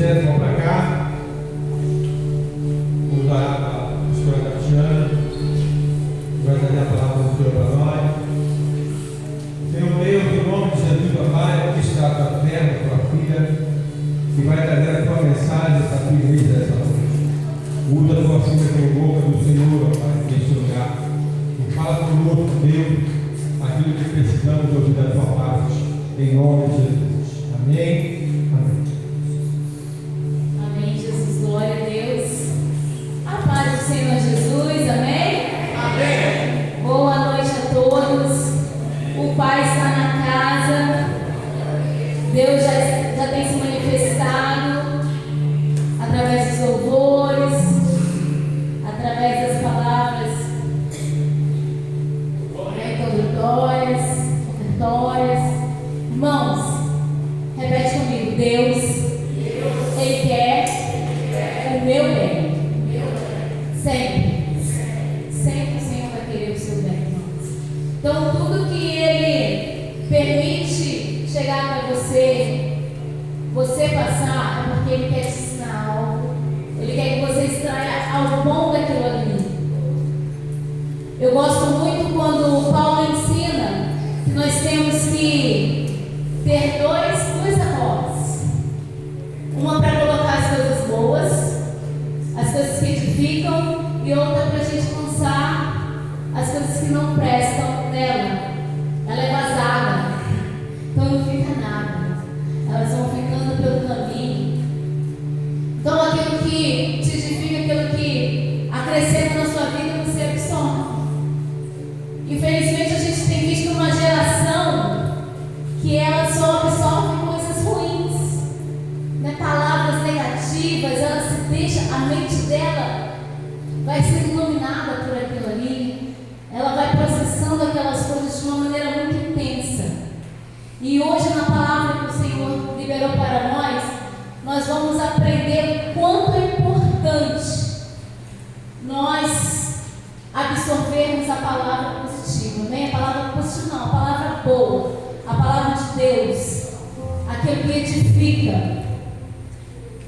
presença, vão para cá. Vamos orar para a pastora Tatiana, que vai trazer a palavra do Senhor para nós. Senhor Deus, em nome de Jesus, ó Pai, que está a tua terra, a tua filha, que vai trazer a tua mensagem, essa filha dessa noite. Usa a tua filha com boca do Senhor, ó Pai, neste lugar. E fala conosco, Deus, aquilo que precisamos ouvir da tua parte, em nome de Jesus. Amém. Amém, Jesus, glória a Deus. A paz do Senhor Jesus, amém? Amém. Boa noite a todos. O Pai está na casa. Deus já tem se manifestado através dos louvores, através das palavras introdutórias, ofertórias. Irmãos, repete comigo: Deus, Ele quer o meu bem. Sempre. Sempre o Senhor vai querer o seu bem, irmãos. Então, tudo que Ele permite chegar para você passar, é porque Ele quer te ensinar algo. Ele quer que você extraia algo bom daquilo ali. Eu gosto muito quando Paulo ensina que nós temos que ter duas arrolas. Uma para colocar as coisas boas, as coisas que edificam, e outra para a gente lançar as coisas que não prestam nela. Ela é vazada, então não fica nada. Elas vão ficando pelo caminho. Então aquilo que te edifica, aquilo que acrescenta na sua vida, você absorve. Infelizmente a gente tem visto uma geração que ela só absorve coisas ruins, né? Palavras negativas, ela se deixa, a mente dela vai sendo iluminada por aquilo ali, ela vai processando aquelas coisas de uma maneira muito intensa. E hoje, na palavra que o Senhor liberou para nós vamos aprender o quanto é importante nós absorvermos a palavra positiva, amém? A palavra positiva não, a palavra boa, a palavra de Deus, aquilo que edifica.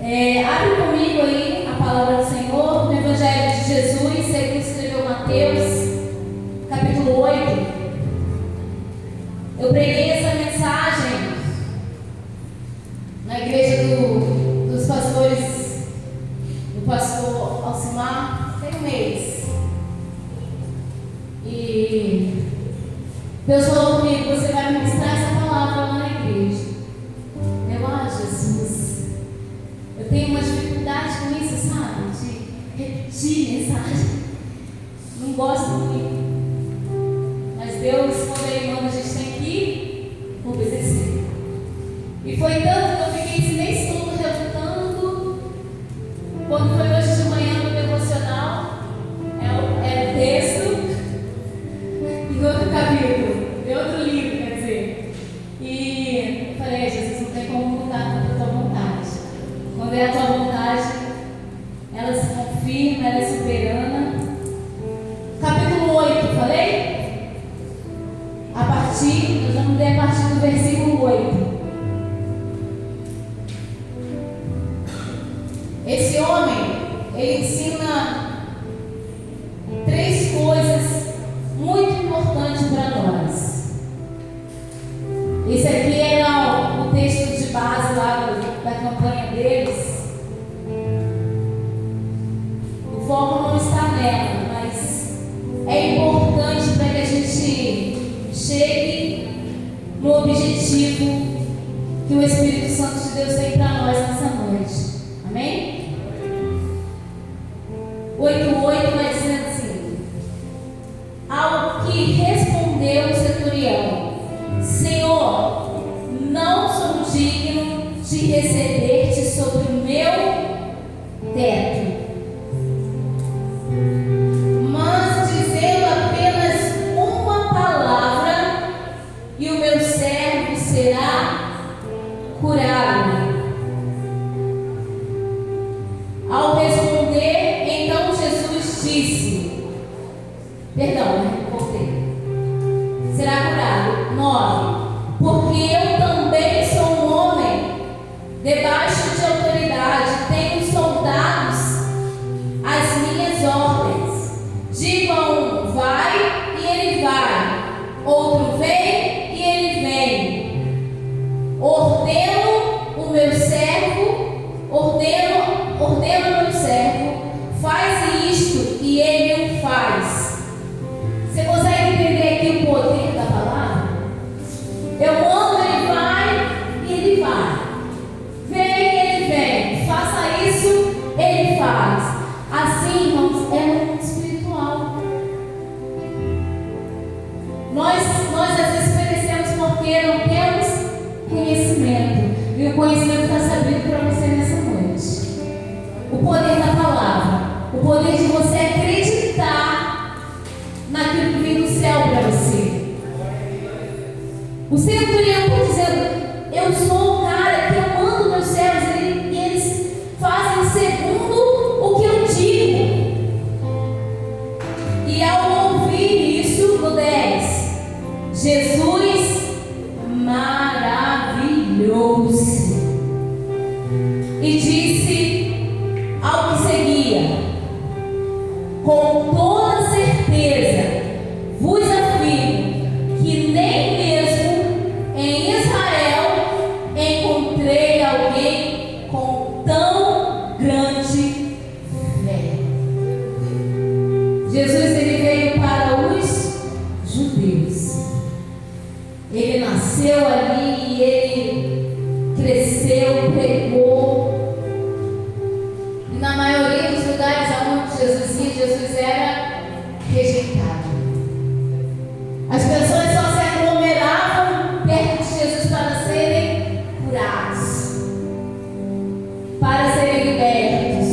Abre comigo aí a palavra do Senhor no Evangelho de Jesus, segundo escreveu Mateus, capítulo 8. Eu preguei essa mensagem na igreja dos pastores, do pastor Alcimar, tem um mês. E Deus falou comigo: você vai ministrar essa palavra lá na igreja. Jesus, eu tenho uma dificuldade com isso, sabe? De repetir mensagem. Não gosto muito. Mas Deus, quando Ele manda, a gente tem que obedecer. E foi tanto que eu fiquei esse mês todo relutando. Quando foi hoje de manhã no devocional, é o texto e outro capítulo, de outro livro, quer dizer. E eu falei: Jesus, não tem como mudar a tua vontade. Quando é a tua vontade, ela se confirma, ela é soberana. Capítulo 8, falei? Nós vamos ler a partir do versículo 8. Esse homem, ele ensina 3 coisas muito importantes para nós. Esse aqui era o texto de base lá da campanha deles. O foco não está nela, mas é importante para que a gente chegue no objetivo que o Espírito Santo de Deus tem para nós nessa noite. Amém? 8:8 vai dizendo assim: ao que respondeu o centurião: Senhor, não sou digno de receber-te sobre o meu teto, mas dizendo apenas uma palavra e o meu servo será curado. Ao responder, então Jesus disse, será curado. 9. Porque eu também sou um homem debaixo de autoridade O centurião está dizendo: eu sou o cara que eu mando meus servos e eles fazem segundo o que eu digo. E ao ouvir isso, no 10, Jesus maravilhou-se e disse ao que seguia: com toda certeza vos afirmo que nem mesmo em Israel encontrei alguém com tão grande fé. Jesus, ele veio para os judeus. Ele nasceu ali e ele cresceu, pregou. E na maioria dos lugares onde Jesus ia, Jesus era rejeitado. As pessoas só se aglomeravam perto de Jesus para serem curados, para serem libertos.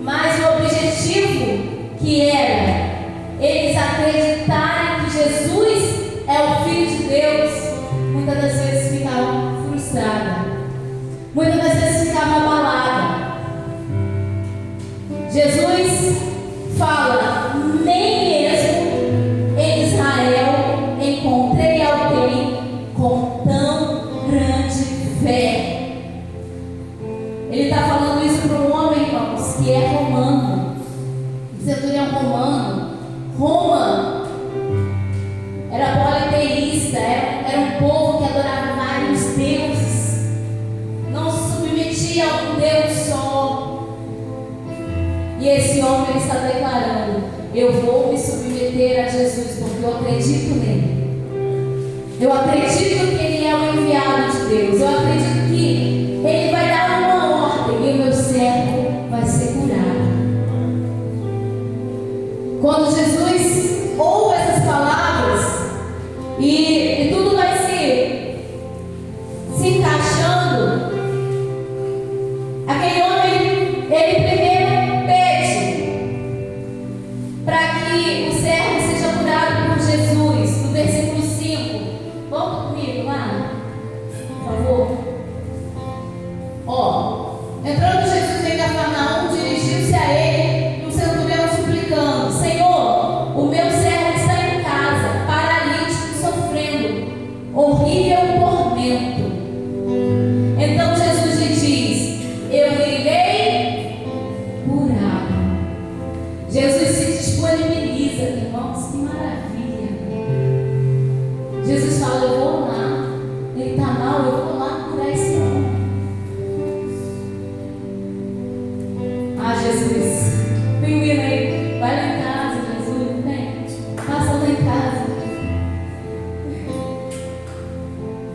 Mas o objetivo que era eles acreditarem que Jesus é o Filho de Deus, muitas das vezes ficavam frustradas, muitas das vezes ficavam abaladas. Jesus fala: nem mesmo em Israel encontrei alguém com tão grande fé. Ele está falando isso para um homem, irmãos, que é romano, centurião romano. Roma era politeísta, era um povo que adorava vários deuses, não se submetia a um Deus só. E esse homem está declarando: eu vou me submeter a Jesus porque eu acredito nele. Eu acredito que ele é o enviado de Deus. Eu acredito que ele vai dar uma ordem e o meu servo vai ser curado. Quando Jesus ouve essas palavras e tudo vai se encaixando, aquele homem, ele primeiro pede para que o servo seja curado por Jesus. No versículo 5, volta comigo lá, por favor. Entrando Jesus em Cafarnaum, dirigiu-se a ele e o centurião suplicando: Senhor, o meu servo está em casa, paralítico, sofrendo horrível tormento. Então Jesus lhe diz: eu irei curá-lo. Jesus se disponibiliza, irmãos, que maravilha. Jesus fala: eu vou lá, ele está mal, eu vou lá curar esse homem. Jesus, vem aí, vai lá em casa, Jesus, vem, passa lá em casa.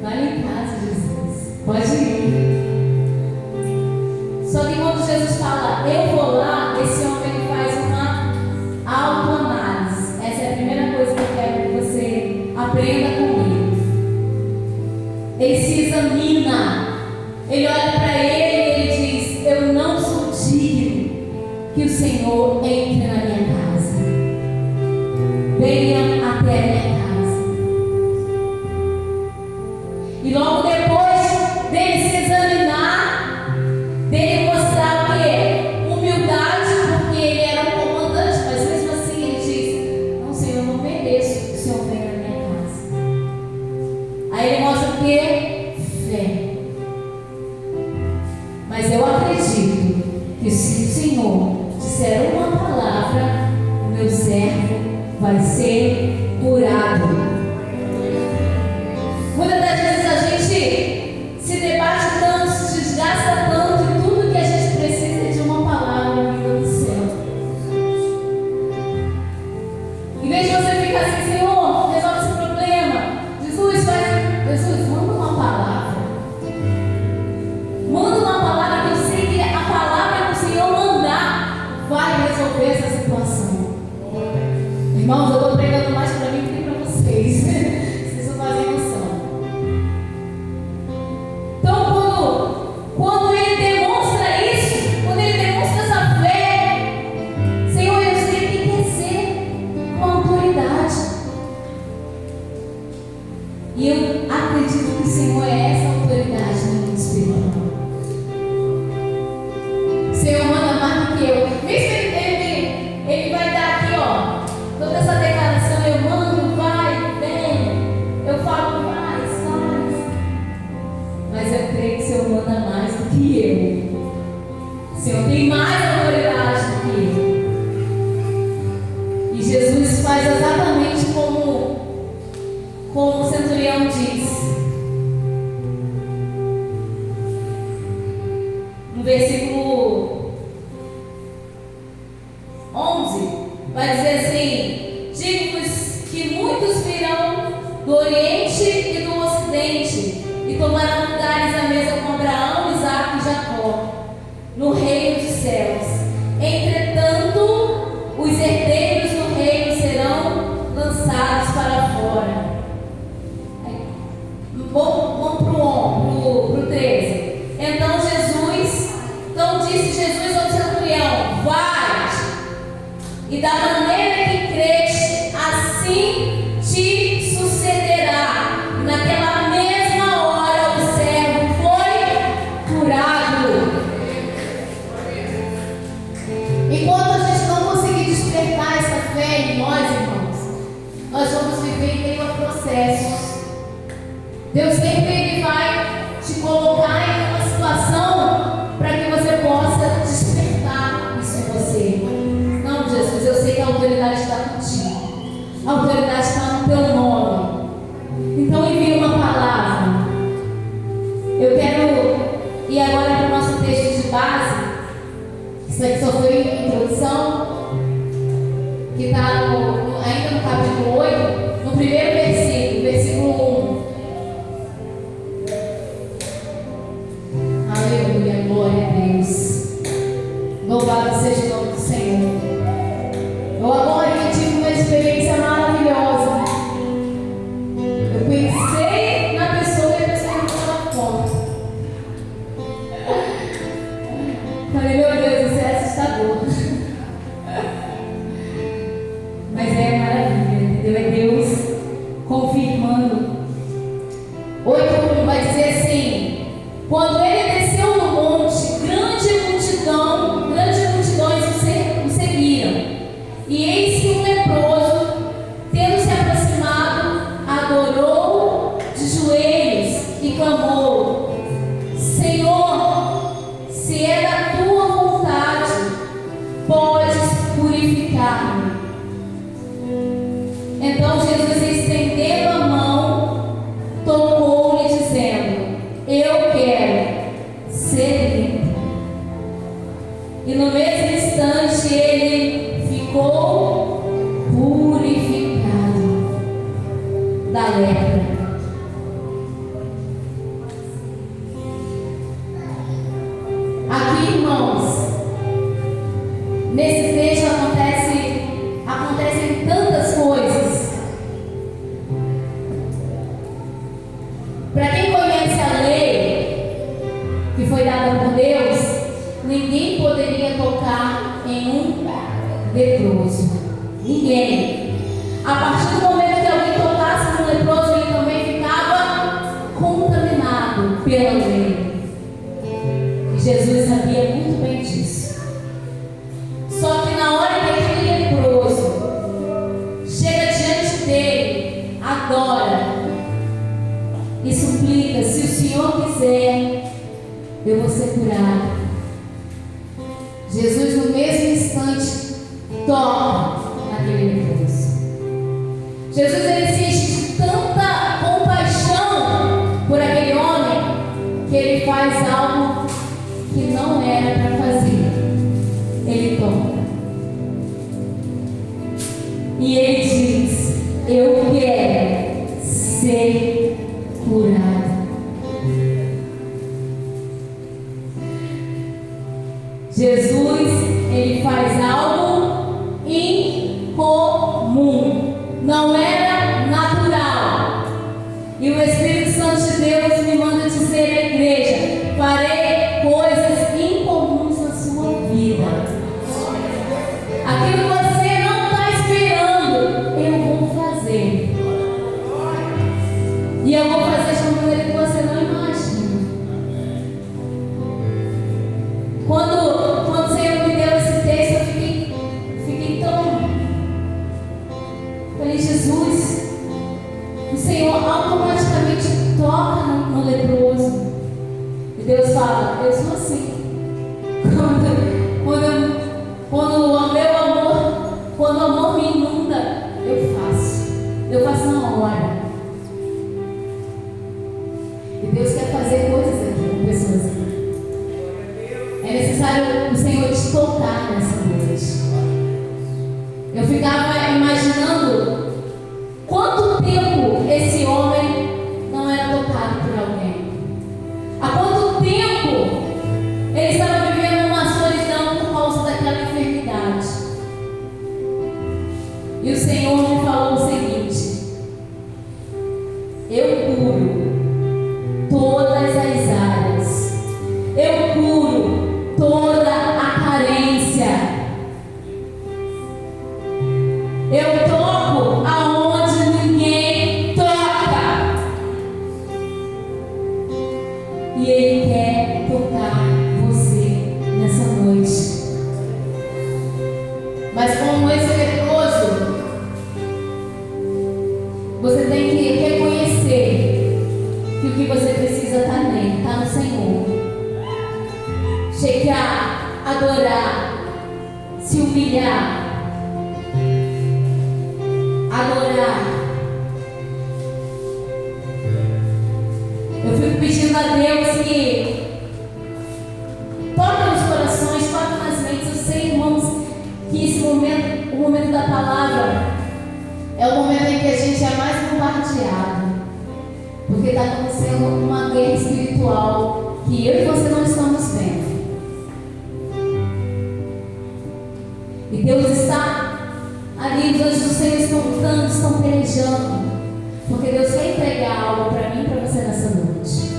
Vai lá em casa, Jesus, pode ir. Só que quando Jesus fala, eu vou lá, esse homem faz uma autoanálise. Essa é a primeira coisa que eu quero que você aprenda comigo. Ele se examina, ele olha para ele e ele diz: eu não sou digno que o Senhor entre na minha casa. Venha até a minha casa. E logo depois dele se examinar, dele mostrar o que? Humildade, porque ele era um comandante, mas mesmo assim ele diz: não, Senhor, eu não mereço que o Senhor venha na minha casa. Aí ele mostra o que? Fé. Mas eu acredito que se o Senhor disser uma palavra, o meu servo vai ser curado. Muitas das vezes a gente se debate tanto, se desgasta tanto, e tudo que a gente precisa é de uma palavra vinda do céu. Em vez de você ficar assim: Senhor, resolve esse problema. Jesus, manda uma palavra. Manda uma palavra, que eu sei que a palavra que o Senhor mandar vai resolver essa situação. Irmãos, eu estou pregando mais para mim do que para vocês. E eu acredito que o Senhor é essa autoridade no mundo espiritual. O Senhor manda mais do que eu. Mesmo ele vai dar aqui, ó, toda essa declaração. Eu mando, vai, vem. Eu falo, faz. Mas eu creio que o Senhor manda mais do que eu. O Senhor tem mais autoridade do que eu. E Jesus faz exatamente como o centurião diz. No versículo 11, vai dizer assim: digo-vos que muitos virão do Oriente e do Ocidente e tomarão lugares à mesa com Abraão, Isaque e Jacó no reino dos céus. Entretanto, os herdeiros do reino serão lançados para fora. Vamos para o 13. Então disse Jesus ao centurião: vai-te, e da maneira que creste, assim te sucederá. Naquela mesma hora o servo foi curado. Enquanto a gente não conseguir despertar essa fé em nós, irmãos, nós vamos viver em meio a processos. Deus sempre ele vai te colocar em uma situação para que você possa despertar isso em você. Não, Jesus, eu sei que a autoridade está contigo. A autoridade está no teu nome. Então envia uma palavra. Eu quero ir agora para o nosso texto de base. Isso aqui só foi a introdução, que está ainda no capítulo 8, no primeiro versículo, versículo 1. Aleluia, glória a Deus. Louvado seja o nome do Senhor. Eu agora tive uma experiência maravilhosa. Eu pensei na pessoa e a pessoa não estava pronta. Falei, meu Deus, isso é assustador. Mas é maravilha, entendeu? É Deus confirmando. 8:1 vai dizer assim: quando ele desceu no monte, grandes multidões o seguiram. E eis que um leproso, tendo se aproximado, adorou de joelhos e clamou: Senhor, se é da tua vontade, podes purificar-me. Então Jesus, estendendo a mão, tocou-lhe, dizendo: eu quero ser limpo. E no mesmo instante ele ficou purificado da lepra. Aqui, irmãos, nesse texto acontecem tantas coisas. Para quem conhece a lei que foi dada por Deus, ninguém poderia tocar em um leproso. Ninguém. A partir do momento que alguém tocasse no leproso, ele também ficava contaminado pela lei. E Jesus sabia muito bem disso. Só que na hora que aquele leproso chega diante dele, adora e suplica: se o Senhor quiser, eu vou ser curado. Jesus, no mesmo instante, toca naquele leproso. Jesus, ele se enche de tanta compaixão por aquele homem, que ele faz algo que não era para fazer. Ele toca. E ele diz: eu quero ser curado. Jesus, ele faz algo incomum, não era natural. E o Espírito Santo de Deus me manda dizer à igreja: farei coisas incomuns na sua vida. Aquilo que você não está esperando, eu vou fazer. E eu vou fazer de uma maneira que você não imagina. Quando o Senhor me deu esse texto, eu fiquei tão... Falei, Jesus, o Senhor automaticamente toca no leproso. E Deus fala, eu sou assim. Quando o amor me inunda, eu faço na hora. E Deus quer fazer coisas aqui com pessoas aqui. É necessário o Senhor te tocar nessa noite. Eu ficava imaginando quanto tempo esse homem não era tocado por alguém. Há quanto tempo ele estava vivendo uma solidão por causa daquela enfermidade. E o Senhor me falou o seguinte: eu curo todas as áreas, eu curo toda a carência, eu toco aonde ninguém toca, e Ele quer tocar você nessa noite. Mas como esse leproso, você tem que reconhecer que o que você precisa está nele, está no Senhor. Chegar, adorar, se humilhar, adorar. Eu fico pedindo a Deus que toque nos corações, toque nas mentes. Eu sei, irmãos, que esse momento, o momento da palavra, é o momento em que a gente é mais bombardeado, porque está acontecendo uma guerra espiritual que eu e você não estamos vendo. E Deus está ali, os anjos do Senhor estão lutando, estão pelejando, porque Deus quer entregar algo para mim e para você nessa noite.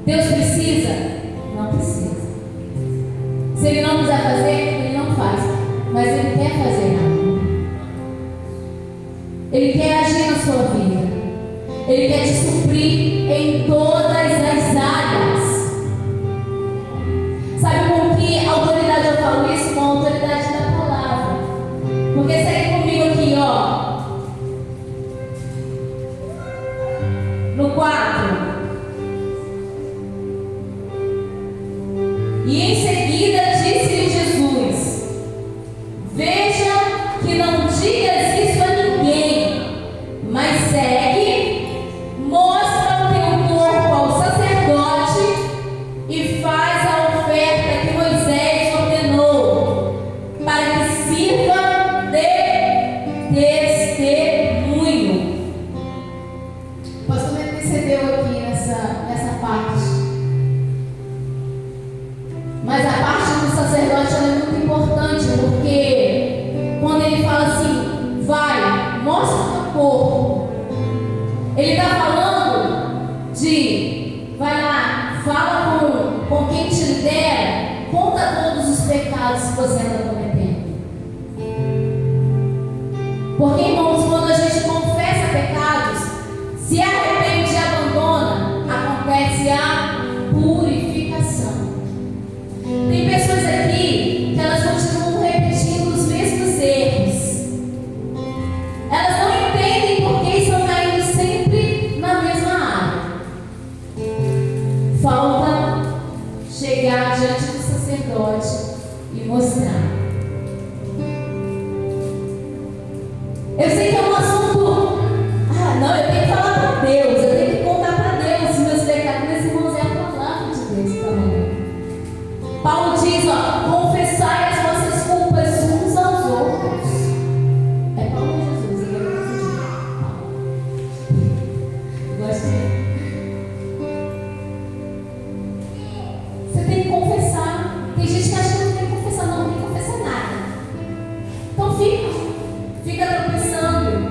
Deus precisa? Não precisa. Se Ele não quiser fazer, Ele não faz, mas Ele quer fazer algo. Ele quer agir na sua vida. Ele quer te suprir em todas as áreas. Sabe com que autoridade eu falo isso? Com a autoridade da palavra. Porque segue comigo aqui, ó. No 4. E em seguida disse-lhe Jesus: veja que não digas isso a ninguém, mas segue, mostra o teu corpo ao sacerdote e faz a oferta que Moisés ordenou, para que sirva de testemunho. O pastor me percebeu aqui nessa parte. Mas a parte do sacerdote ela é muito importante, porque quando ele fala assim, vai, mostra o teu corpo, ele está falando de, vai lá, fala com quem te lidera, conta todos os pecados que você anda cometendo. Porque, irmãos, quando a gente confessa pecados, se arrepende e abandona, acontece a purificação. Tem pessoas aqui que elas continuam repetindo os mesmos erros. Elas não entendem por que estão caindo sempre na mesma área. Falta chegar diante do sacerdote e mostrar. Eu sei que é um assunto. Não, eu tenho que falar para Deus, eu tenho que contar para Deus os meus pecados. Meus irmãos, é a palavra de Deus também. Paulo diz, ó, confessai as vossas culpas uns aos outros. É Paulo ou Jesus? Eu quero confundir. Eu gosto de... Você tem que confessar. Tem gente que acha que não tem que confessar. Não tem que confessar nada. Então fica tropeçando.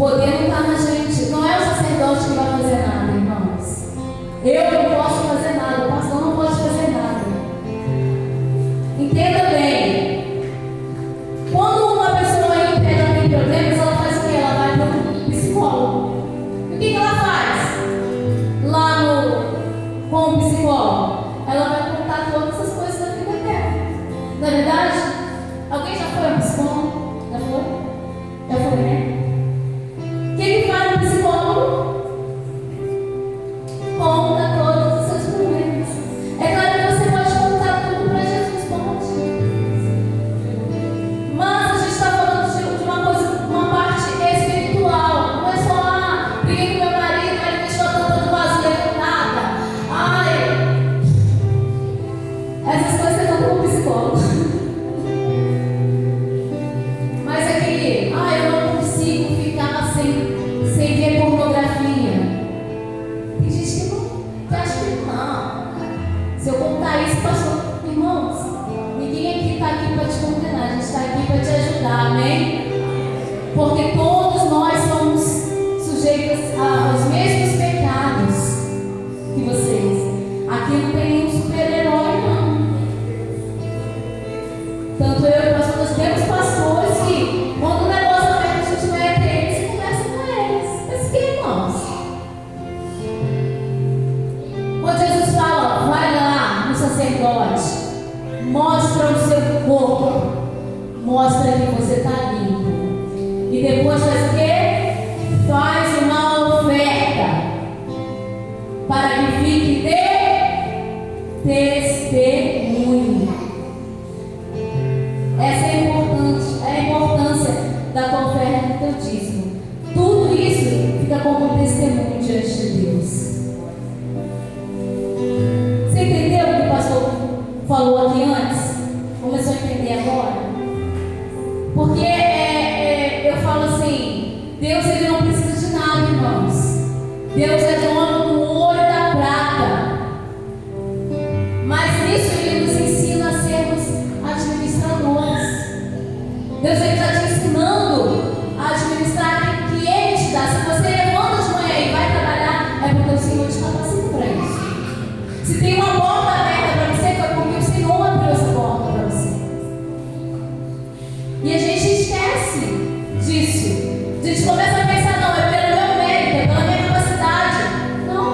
poder não está na gente. Não é o sacerdote que vai fazer nada, irmãos. Eu não posso fazer nada, o pastor não pode fazer nada. Entenda bem. Quando uma pessoa ela tem problemas, ela faz o quê? Ela vai para um psicólogo. E o que ela faz? Com o psicólogo, ela vai contar todas as coisas da vida dela. Não é verdade? Alguém já foi ao psicólogo? Já foi? Já foi, né? O que ele faz no psicólogo? Conta todos os seus problemas. É claro que você pode contar tudo para Jesus, pode. Mas a gente está falando de uma coisa, uma parte espiritual. Não é só, briguei com meu marido, ele deixou a tampa do vaso levantada. Essas coisas você conta com o psicólogo. Mas aquele, eu não consigo ficar sem ver pornografia. Tem gente que acha que não. Se eu contar isso, pastor, irmãos, ninguém aqui está aqui para te condenar, a gente está aqui para te ajudar, amém? Porque todos nós somos sujeitos aos mesmos pecados que vocês. Aqui não tem nenhum super-herói, não. Tanto eu e o pastor, nós temos pastores que, quando o negócio aperta, a gente vai até eles e conversa com eles. Mas que irmãos? Quando Jesus fala, vai lá no sacerdote, mostra o seu corpo, mostra que você está limpo. E depois faz o quê? Faz uma oferta para que fique de testemunho. Essa é a importância da tua oferta e do teu dízimo. Tudo isso fica como testemunho diante de Deus. Você entendeu o que o pastor falou aqui antes? Começou a entender agora? Porque eu falo assim, Deus ele não precisa de nada, irmãos. Deus é dono do ouro e da prata. Mas nisso ele nos ensina a sermos administradores. Deus está te ensinando a administrar o que Ele te dá. Se você levanta de manhã e vai trabalhar, é porque o Senhor te capacita para isso. Se tem uma porta aberta para você, foi porque o Senhor abriu essa porta para você. E a gente esquece disso. A gente começa a pensar, não, é pelo meu mérito, é pela minha capacidade. Não.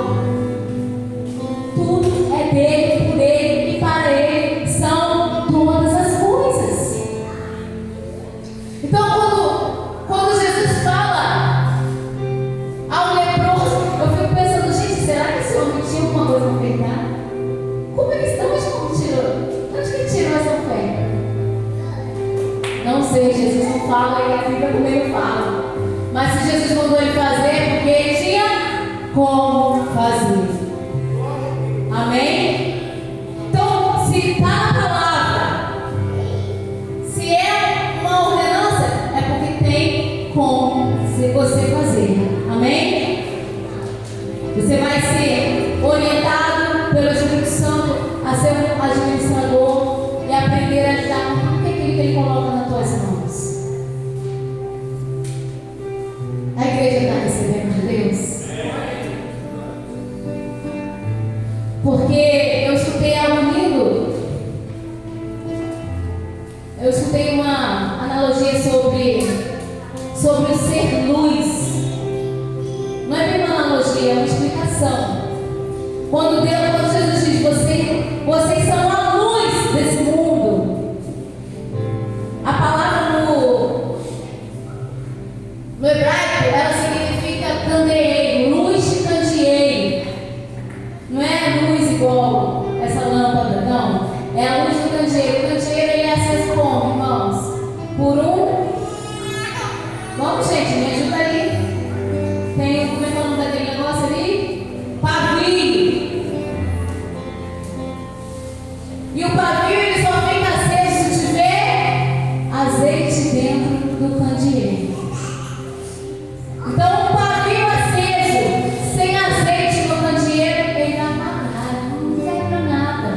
Tudo é dele, por ele e para ele. São todas as coisas. Então, quando Jesus fala ao leproso, eu fico pensando, gente, será que esse homem tinha alguma coisa a ofertar? Como eles estão? Onde que ele tirou essa oferta? Não sei, Jesus não fala e a Bíblia também não fala. Mas se Jesus mandou ele fazer, é porque ele tinha como fazer. Amém? Então, se está na palavra, se é uma ordenança, é porque tem como você fazer. Amém? Você vai ser orientado pelo Espírito Santo a ser um administrador e aprender a lidar com tudo aquilo que ele coloca nas tuas mãos. A igreja está recebendo de Deus? Porque eu escutei algo lindo. Eu escutei uma analogia sobre o ser luz. Não é bem uma analogia, é uma explicação. Quando Jesus diz, vocês são a luz desse mundo. A palavra no hebraico, ela significa candeeiro, luz de candeeiro. Não é luz igual essa lâmpada, não. É a luz do candeeiro. O candeeiro ele é aceso como, irmãos? Por um. Vamos, gente, me ajuda ali. Tem como é que é o nome daquele negócio ali? Pavio. E o pavio ele só fica aceso se tiver azeite dentro do candeeiro. Então, um pavio aceso, sem azeite no candeeiro, ele vai apagar, não serve para nada.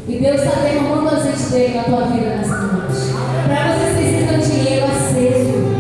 E Deus está derramando o azeite dele na tua vida nessa noite. Para você ser esse candeeiro aceso.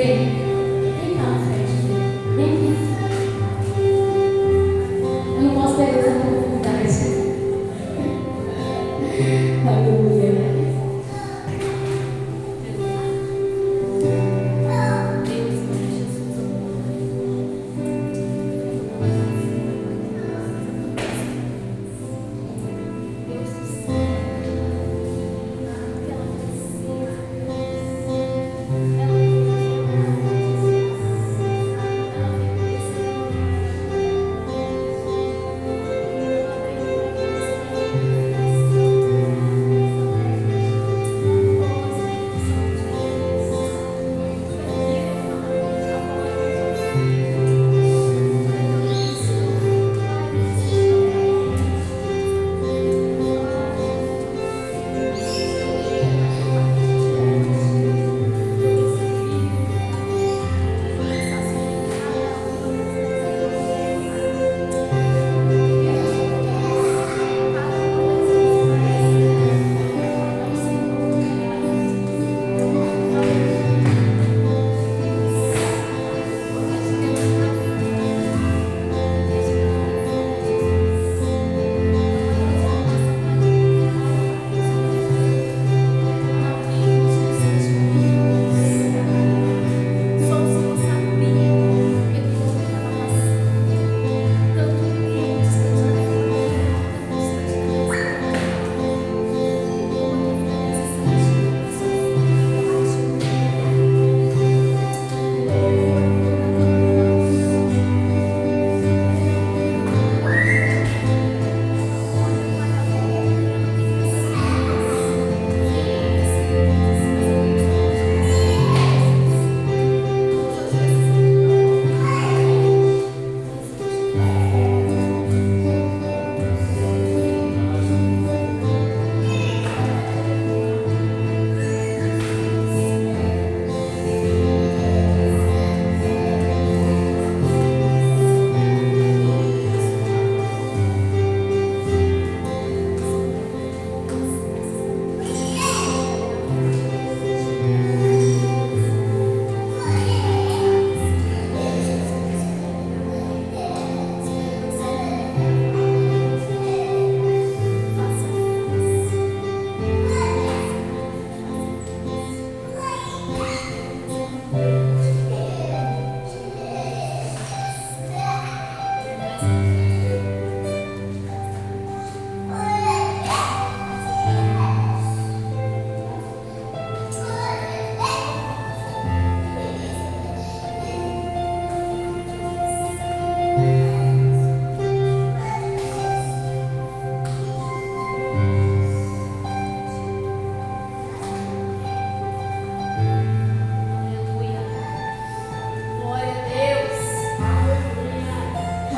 Vem cá na frente. Vem aqui. Eu não posso perder essa oportunidade. Aleluia.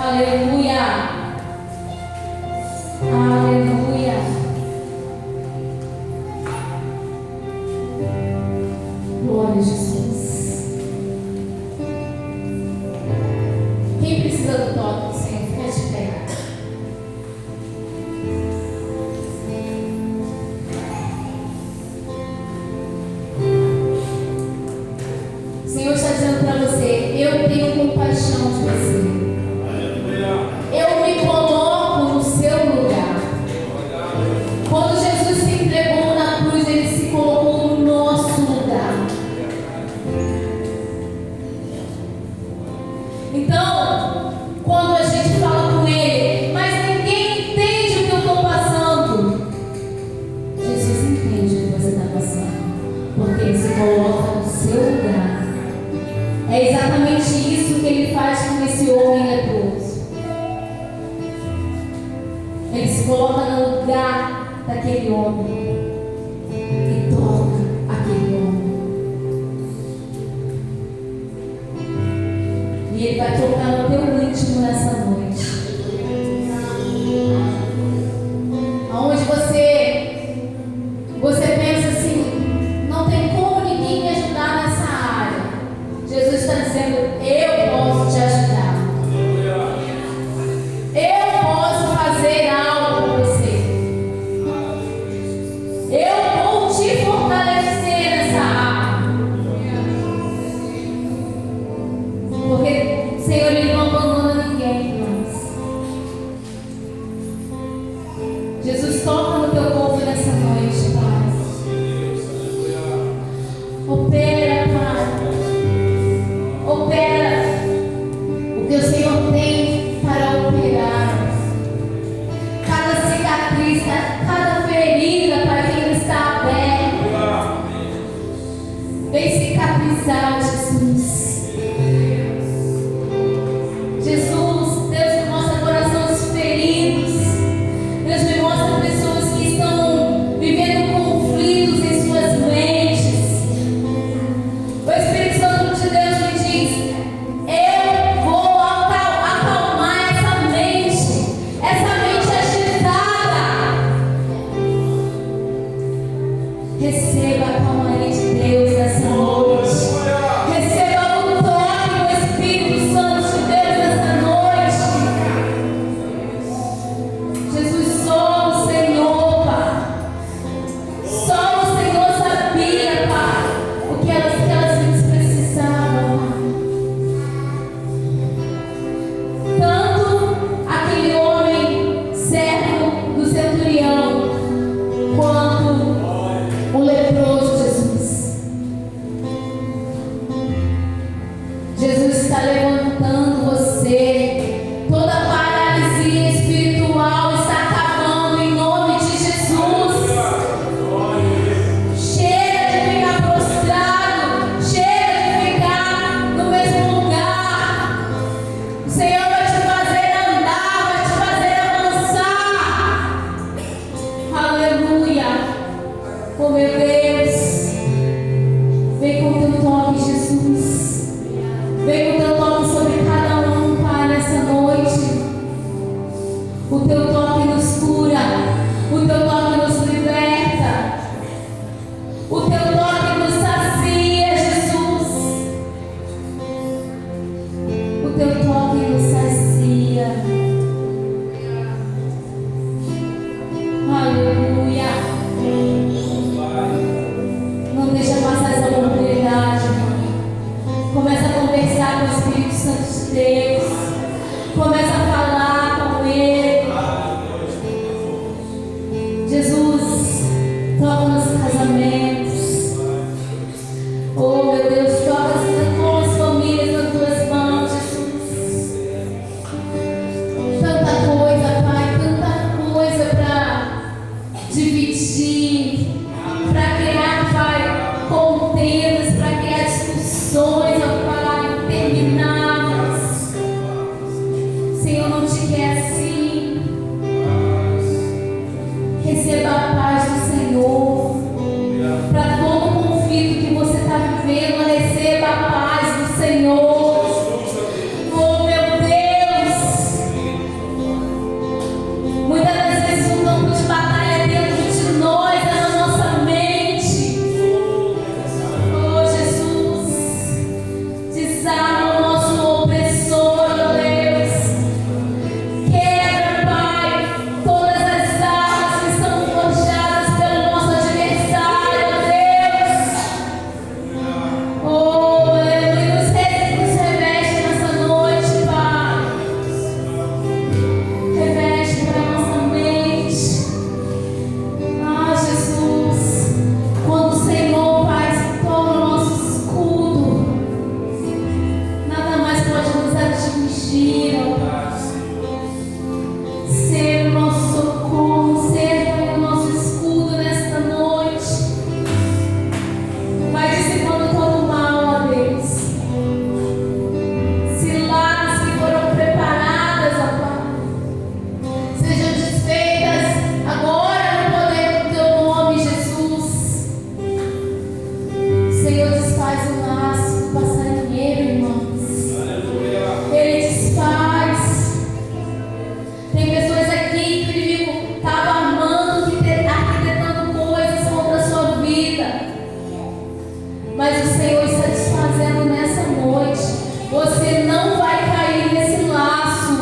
Aleluia. Aleluia. Glória a Jesus. Quem precisa do toque do Senhor, fica de pé. O Senhor está dizendo para você: eu tenho compaixão de você. Eu me coloco no seu lugar. Quando Jesus se entregou na cruz, Ele se colocou no nosso lugar. Então, quando a gente fala com Ele, mas ninguém entende o que eu estou passando, Jesus entende o que você está passando, porque Ele se coloca no seu lugar. É exatamente isso que Ele faz com esse homem leproso. Ele se coloca no lugar daquele homem e toca aquele homem. E Ele vai tocar no teu íntimo nessa noite. Aonde você pensa assim: não tem como ninguém me ajudar nessa área. Jesus está dizendo: eu posso te ajudar. Eu posso fazer algo por você. Eu vou te fortalecer nessa área. está levantando você. Toda paralisia espiritual está acabando em nome de Jesus. Chega de ficar prostrado, chega de ficar no mesmo lugar. O Senhor vai te fazer andar, vai te fazer avançar. Aleluia. Oh meu Deus, vem com o teu toque, Jesus. Vem com o teu toque sobre cada um, Pai, nessa noite. O teu toque nos cura, o teu toque nos liberta, o teu toque nos sacia, Jesus. O teu toque nos sacia. Aleluia. Não deixa passar essa oportunidade, irmão. Começa a conversar com o Espírito Santo de Deus. Começa a falar com Ele. Jesus, toca nos casamentos. Oh, meu Deus, toca as famílias nas tuas mãos, Jesus. Tanta coisa, Pai, tanta coisa para dividir, para criar, Pai, contendas, para criar discussões, ó Pai, intermináveis. Senhor, não te quer assim. Receba a paz do Senhor. Para todo conflito que você está vivendo, receba a paz do Senhor. Oh, meu Deus! Muitas das vezes o campo de batalha é dentro de nós, é na nossa mente. Oh, Jesus! Desarma o nosso opressor, oh Deus. Quebra, Pai, todas as armas que são forjadas pelo nosso adversário, oh Deus. Oh, aleluia. Nos reveste nessa noite, Pai. Reveste para a nossa mente. Ah, Jesus, quando o Senhor, Pai, se torna o nosso escudo, nada mais pode nos atingir, ó Pai. Ser o nosso socorro, ser o nosso escudo nesta noite. Vai dissipando todo o mal, ó Deus. Ciladas que foram preparadas, ó Pai, sejam desfeitas agora no poder do teu nome, Jesus. Senhor, desfaz o laço do passarinheiro, irmãos. Ele desfaz. Tem pessoas aqui que o inimigo estava armando, arquitetando coisas contra a sua vida. Mas o Senhor está desfazendo nessa noite. Você não vai cair nesse laço.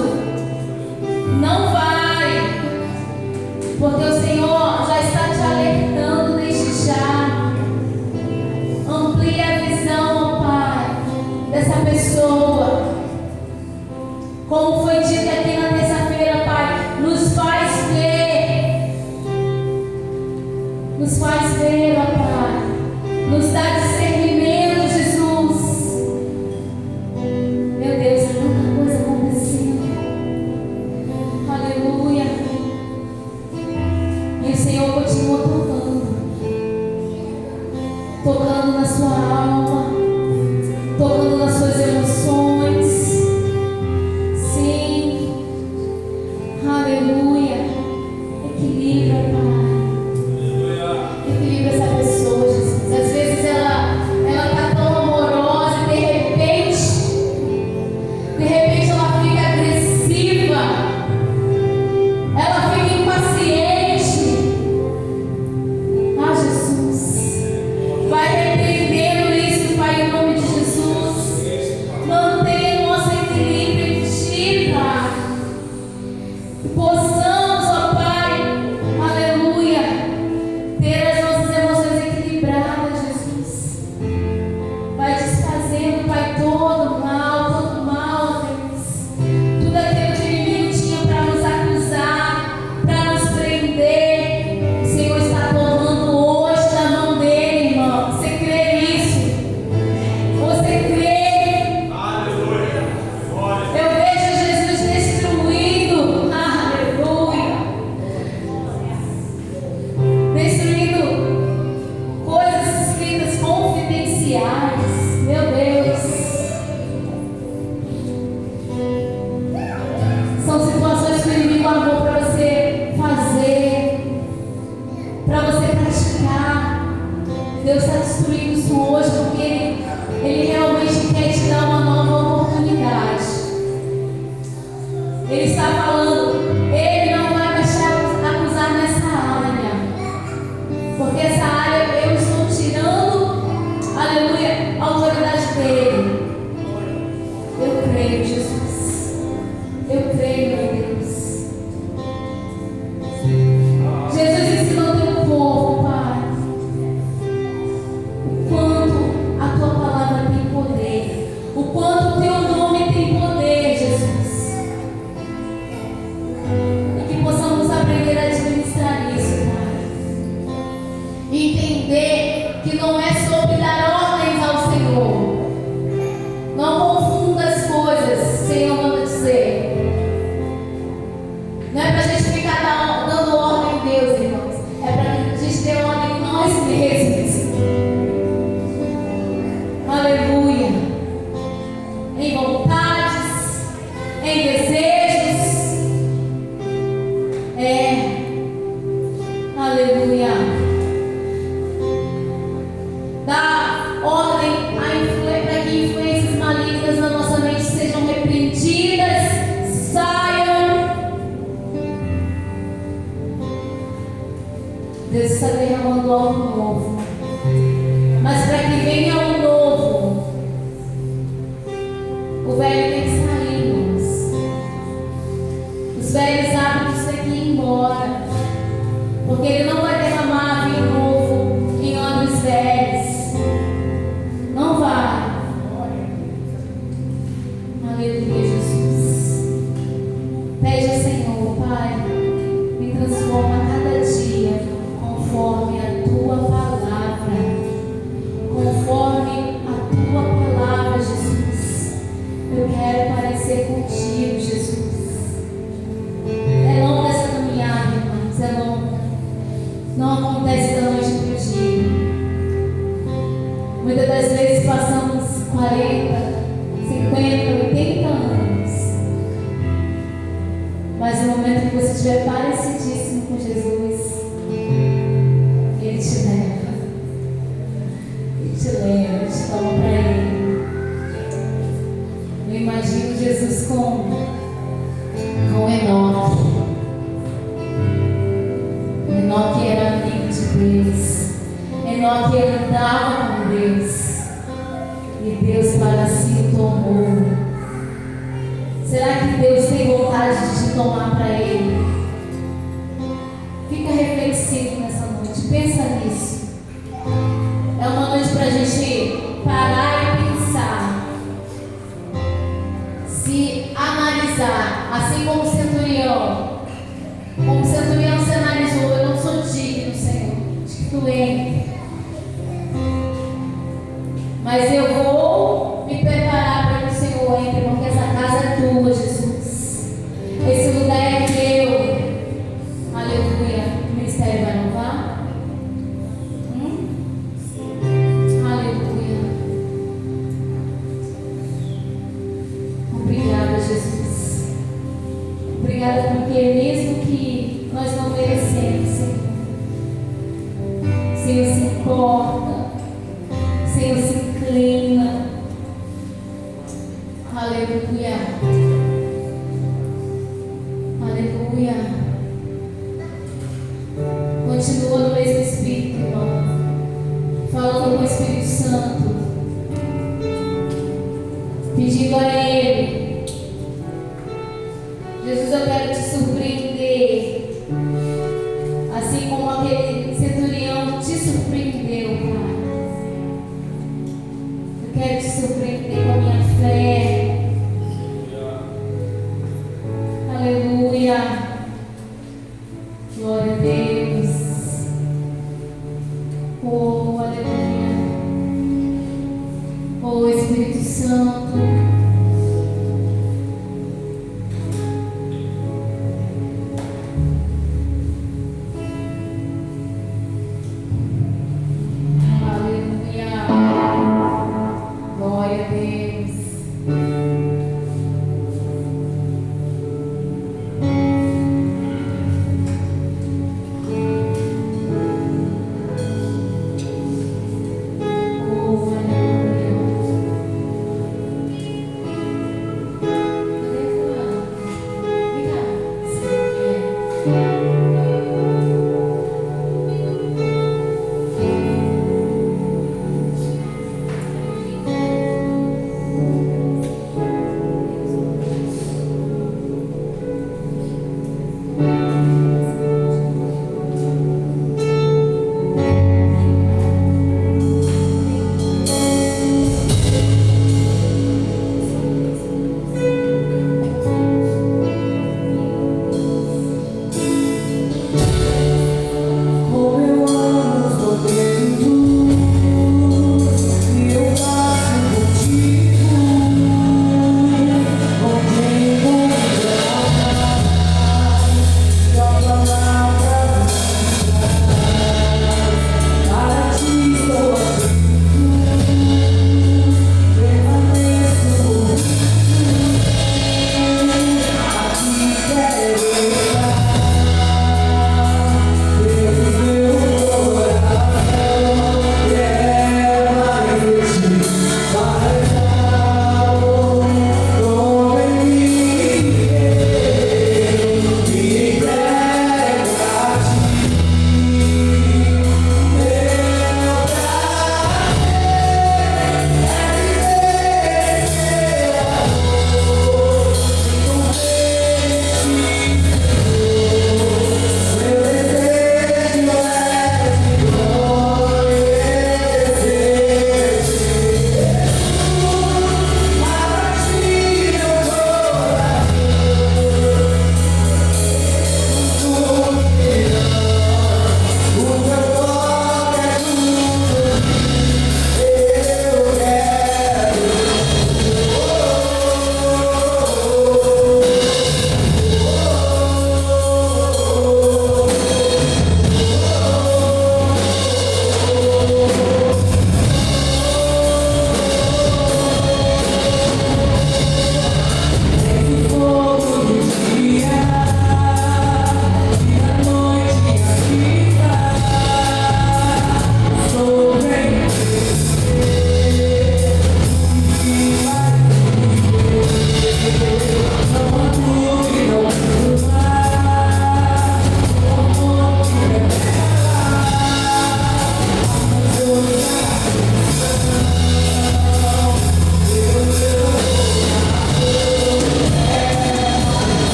Não vai. Porque o Senhor já está te alertando desde já. Amplie a visão, ó Pai, dessa pessoa. Como foi dito aqui na terça-feira, Pai, nos faz ver. Nos faz ver, ó Pai. Nos dá discernimento, Jesus. Meu Deus, é tanta coisa acontecendo. Aleluia. E o Senhor continua tocando. Tocando na sua alma. Tocando nas suas emoções. Sim. Aleluia. Equilibra, Pai. Equilibra essa pessoa, Jesus. Às vezes ela está tão amorosa e de repente ela fica agressiva. Ela fica impaciente. Ah, Jesus. Vai repreendendo isso, Pai, em nome de Jesus. creio, Jesus. Eu creio, meu Deus. Jesus, ensina o teu povo, Pai, o quanto a tua palavra tem poder, o quanto o teu nome tem poder, Jesus. E que possamos aprender a administrar isso, Pai. E entender que não é sobre dar ordens ao Senhor. Não confunda as coisas, o Senhor manda dizer. Não é para a gente ficar dando ordem em Deus, irmãos. É para a gente ter ordem em nós mesmos. Aleluia. Em vontades, em desejos. Aleluia. Dá ordem para que influências malignas na nossa mente sejam repreendidas, saiam. Deus está derramando algo novo. Mas para que venha algo novo, o velho tem que sair, irmãos. Os velhos hábitos têm que ir embora. Porque Ele não vai derramar vinho novo em odres velhos. Não vai. Aleluia, Jesus. Pede ao Senhor, Pai, me transforma cada dia conforme a tua palavra. Conforme a tua palavra, Jesus. Eu quero parecer contigo, Jesus. É longa essa caminhada, irmãos. É longa. Não acontece da noite para o dia. Muitas das vezes passamos 40, 50, 80 anos. Mas no momento que você estiver parecidíssimo com Jesus, Ele te leva. Ele te leva, Ele te toma para Ele. Eu imagino Jesus com Enoque. Enoque era amigo de Deus. Enoque andava com Deus. E Deus para si o tomou. Será que Deus tem vontade de te tomar para Ele? Fica reflexivo nessa noite. Pensa nisso. É uma noite para a gente parar e pensar. Se analisar. Assim como o centurião. Como o centurião se analisou. Eu não sou digno, Senhor, de que tu entre. Mas eu vou me preparar para que o Senhor entre, porque essa casa é tua, Jesus. Esse lugar é teu. Aleluia. O ministério vai louvar? Aleluia. Obrigada, Jesus. Obrigada porque mesmo que nós não merecemos, Senhor, o Senhor se importa, o Senhor se inclina. Aleluia. Aleluia. Continua no mesmo Espírito, irmão, falando com o Espírito Santo, pedindo a Ele: Jesus, eu quero te surpreender, assim como aquele centurião te surpreendeu, Pai. Eu quero te surpreender com a minha fé. Aleluia. Glória a Deus. Oh, aleluia. Oh, Espírito Santo.